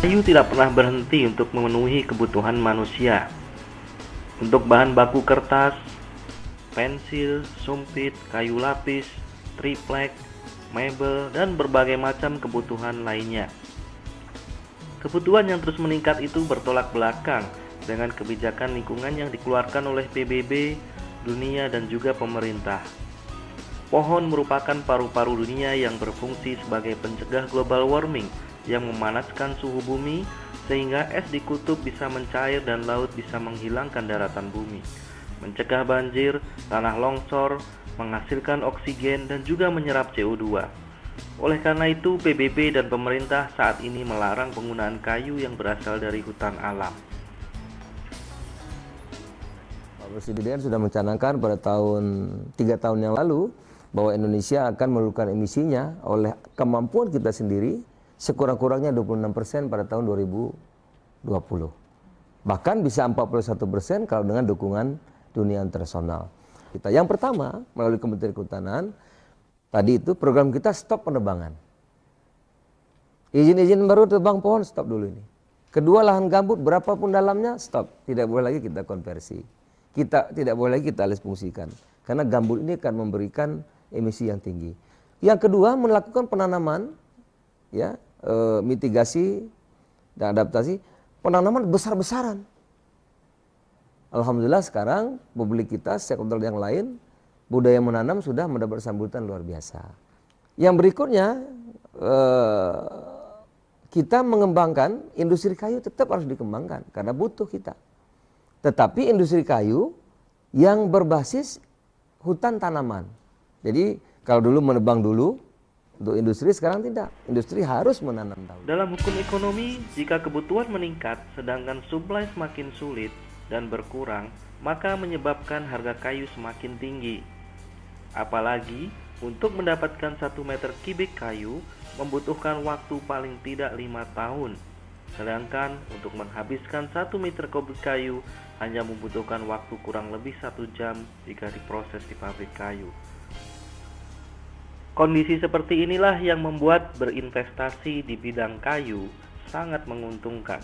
Kayu tidak pernah berhenti untuk memenuhi kebutuhan manusia. Untuk bahan baku kertas, pensil, sumpit, kayu lapis, triplek, mebel, dan berbagai macam kebutuhan lainnya. Kebutuhan yang terus meningkat itu bertolak belakang dengan kebijakan lingkungan yang dikeluarkan oleh PBB, dunia, dan juga pemerintah. Pohon merupakan paru-paru dunia yang berfungsi sebagai pencegah global warming yang memanaskan suhu bumi sehingga es di kutub bisa mencair dan laut bisa menghilangkan daratan bumi, mencegah banjir, tanah longsor, menghasilkan oksigen dan juga menyerap CO2. Oleh karena itu, PBB dan pemerintah saat ini melarang penggunaan kayu yang berasal dari hutan alam. Pak Presiden sudah mencanangkan pada 3 tahun yang lalu bahwa Indonesia akan menurunkan emisinya oleh kemampuan kita sendiri sekurang-kurangnya 26% pada tahun 2020. Bahkan bisa 41% kalau dengan dukungan dunia internasional. Yang pertama, melalui Kementerian Kehutanan, tadi itu program kita stop penebangan. Izin-izin baru tebang pohon, stop dulu ini. Kedua, lahan gambut berapapun dalamnya, stop. Tidak boleh lagi kita konversi. Tidak boleh lagi kita alih fungsikan. Karena gambut ini akan memberikan emisi yang tinggi. Yang kedua, melakukan penanaman, ya, mitigasi dan adaptasi, penanaman besar-besaran. Alhamdulillah sekarang publik kita, stakeholder yang lain, budaya menanam sudah mendapat sambutan luar biasa. Yang berikutnya, kita mengembangkan industri kayu tetap harus dikembangkan karena butuh kita. Tetapi industri kayu yang berbasis hutan tanaman. Jadi kalau dulu menebang dulu, untuk industri sekarang tidak. Industri harus menanam dahulu. Dalam hukum ekonomi, jika kebutuhan meningkat sedangkan supply semakin sulit dan berkurang, maka menyebabkan harga kayu semakin tinggi. Apalagi untuk mendapatkan 1 meter kubik kayu membutuhkan waktu paling tidak 5 tahun. Sedangkan untuk menghabiskan 1 meter kubik kayu hanya membutuhkan waktu kurang lebih 1 jam jika diproses di pabrik kayu. Kondisi seperti inilah yang membuat berinvestasi di bidang kayu sangat menguntungkan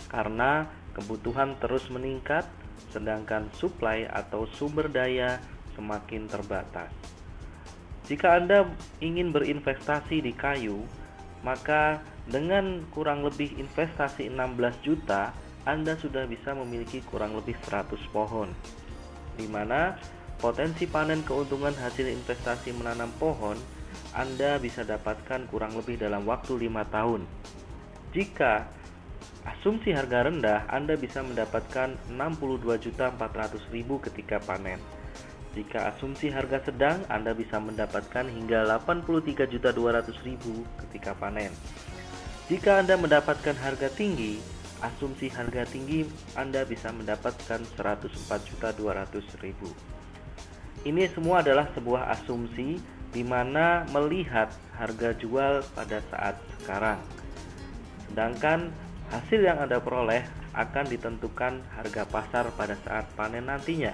karena kebutuhan terus meningkat sedangkan suplai atau sumber daya semakin terbatas. Jika Anda ingin berinvestasi di kayu, maka dengan kurang lebih investasi 16 juta, Anda sudah bisa memiliki kurang lebih 100 pohon, di mana potensi panen keuntungan hasil investasi menanam pohon Anda bisa dapatkan kurang lebih dalam waktu 5 tahun. Jika asumsi harga rendah, Anda bisa mendapatkan 62.400.000 ketika panen. Jika asumsi harga sedang, Anda bisa mendapatkan hingga 83.200.000 ketika panen. Jika Anda mendapatkan harga tinggi, asumsi harga tinggi Anda bisa mendapatkan 104.200.000. Ini semua adalah sebuah asumsi di mana melihat harga jual pada saat sekarang. Sedangkan hasil yang Anda peroleh akan ditentukan harga pasar pada saat panen nantinya.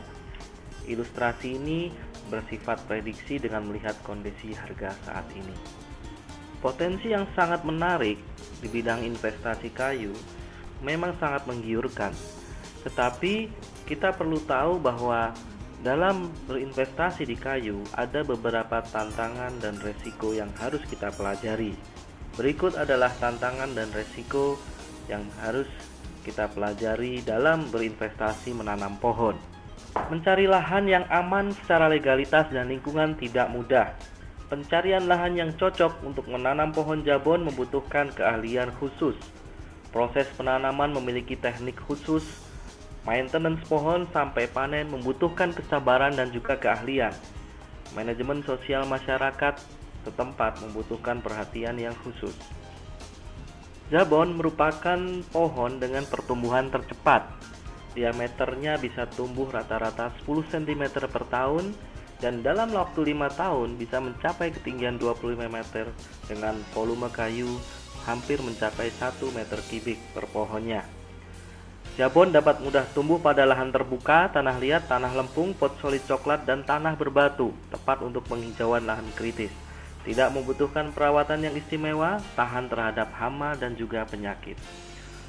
Ilustrasi ini bersifat prediksi dengan melihat kondisi harga saat ini. Potensi yang sangat menarik di bidang investasi kayu memang sangat menggiurkan. Tetapi kita perlu tahu bahwa dalam berinvestasi di kayu ada beberapa tantangan dan resiko yang harus kita pelajari. Berikut adalah tantangan dan resiko yang harus kita pelajari dalam berinvestasi menanam pohon. Mencari lahan yang aman secara legalitas dan lingkungan tidak mudah. Pencarian lahan yang cocok untuk menanam pohon jabon membutuhkan keahlian khusus. Proses penanaman memiliki teknik khusus. Maintenance pohon sampai panen membutuhkan kesabaran dan juga keahlian. Manajemen sosial masyarakat setempat membutuhkan perhatian yang khusus. Jabon merupakan pohon dengan pertumbuhan tercepat. Diameternya bisa tumbuh rata-rata 10 cm per tahun dan dalam waktu 5 tahun bisa mencapai ketinggian 25 meter dengan volume kayu hampir mencapai 1 meter kubik per pohonnya. Jabon dapat mudah tumbuh pada lahan terbuka, tanah liat, tanah lempung, pot solid coklat, dan tanah berbatu, tepat untuk penghijauan lahan kritis. tidak membutuhkan perawatan yang istimewa, tahan terhadap hama dan juga penyakit.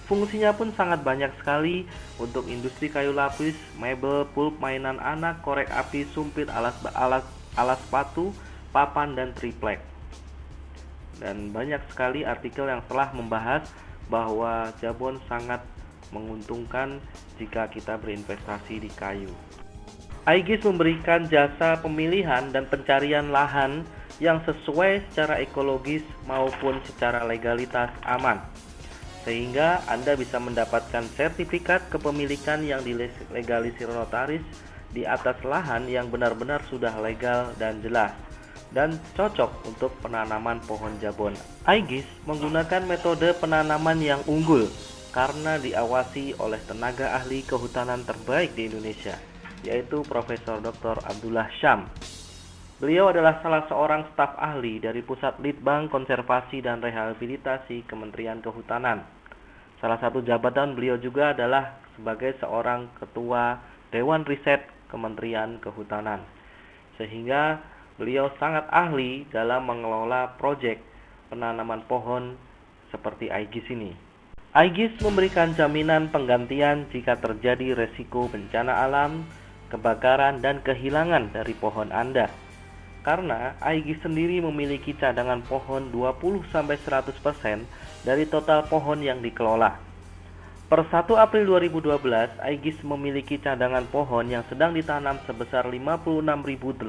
Fungsinya pun sangat banyak sekali untuk industri kayu lapis, mebel, pulp, mainan anak, korek api, sumpit, alas sepatu, papan, dan triplek. Dan banyak sekali artikel yang telah membahas bahwa Jabon sangat menguntungkan jika kita berinvestasi di kayu. Aegis memberikan jasa pemilihan dan pencarian lahan yang sesuai secara ekologis maupun secara legalitas aman, sehingga Anda bisa mendapatkan sertifikat kepemilikan yang dilegalisir notaris di atas lahan yang benar-benar sudah legal dan jelas dan cocok untuk penanaman pohon Jabon. Aegis menggunakan metode penanaman yang unggul karena diawasi oleh tenaga ahli kehutanan terbaik di Indonesia, yaitu Profesor Dr. Abdullah Syam. Beliau adalah salah seorang staf ahli dari Pusat Litbang Konservasi dan Rehabilitasi Kementerian Kehutanan. Salah satu jabatan beliau juga adalah sebagai seorang ketua Dewan Riset Kementerian Kehutanan. Sehingga beliau sangat ahli dalam mengelola proyek penanaman pohon seperti Aegis ini. Aegis memberikan jaminan penggantian jika terjadi resiko bencana alam, kebakaran, dan kehilangan dari pohon Anda. Karena Aegis sendiri memiliki cadangan pohon 20-100% dari total pohon yang dikelola. Per 1 April 2012, Aegis memiliki cadangan pohon yang sedang ditanam sebesar 56.800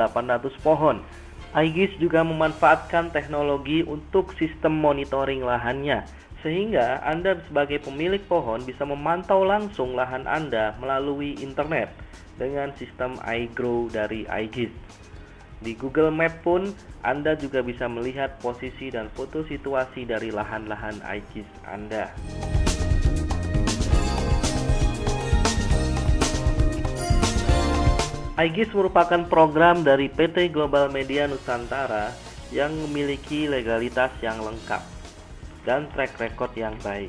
pohon. Aegis juga memanfaatkan teknologi untuk sistem monitoring lahannya, sehingga Anda sebagai pemilik pohon bisa memantau langsung lahan Anda melalui internet dengan sistem iGrow dari Aegis. Di Google Map pun Anda juga bisa melihat posisi dan foto situasi dari lahan-lahan Aegis Anda. Aegis merupakan program dari PT Global Media Nusantara yang memiliki legalitas yang lengkap dan track record yang baik.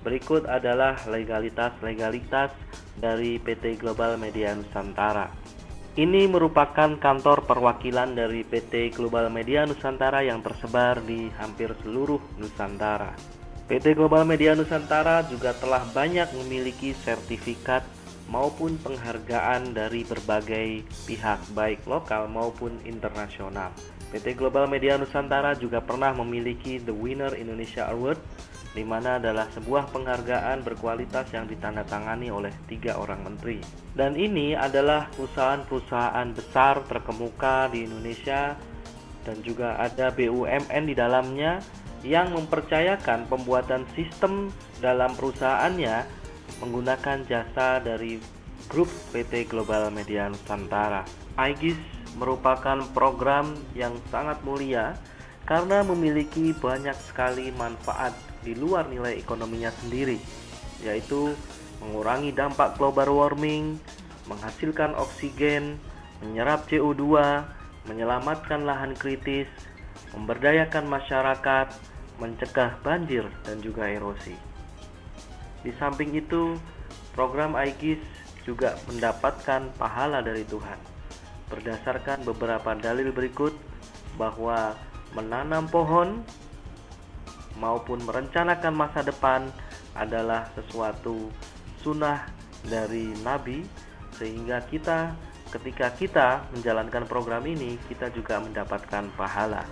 Berikut adalah legalitas dari PT Global Media Nusantara. Ini merupakan kantor perwakilan dari PT Global Media Nusantara yang tersebar di hampir seluruh Nusantara. PT Global Media Nusantara juga telah banyak memiliki sertifikat maupun penghargaan dari berbagai pihak baik lokal maupun internasional. PT Global Media Nusantara juga pernah memiliki The Winner Indonesia Award, di mana adalah sebuah penghargaan berkualitas yang ditandatangani oleh 3 orang menteri. Dan ini adalah perusahaan-perusahaan besar terkemuka di Indonesia dan juga ada BUMN di dalamnya yang mempercayakan pembuatan sistem dalam perusahaannya menggunakan jasa dari grup PT Global Media Nusantara. Aegis merupakan program yang sangat mulia karena memiliki banyak sekali manfaat di luar nilai ekonominya sendiri, yaitu mengurangi dampak global warming, menghasilkan oksigen, menyerap CO2, menyelamatkan lahan kritis, memberdayakan masyarakat, mencegah banjir dan juga erosi. Di samping itu, program Aegis juga mendapatkan pahala dari Tuhan. Berdasarkan beberapa dalil berikut bahwa menanam pohon maupun merencanakan masa depan adalah sesuatu sunnah dari Nabi, sehingga ketika kita menjalankan program ini, kita juga mendapatkan pahala.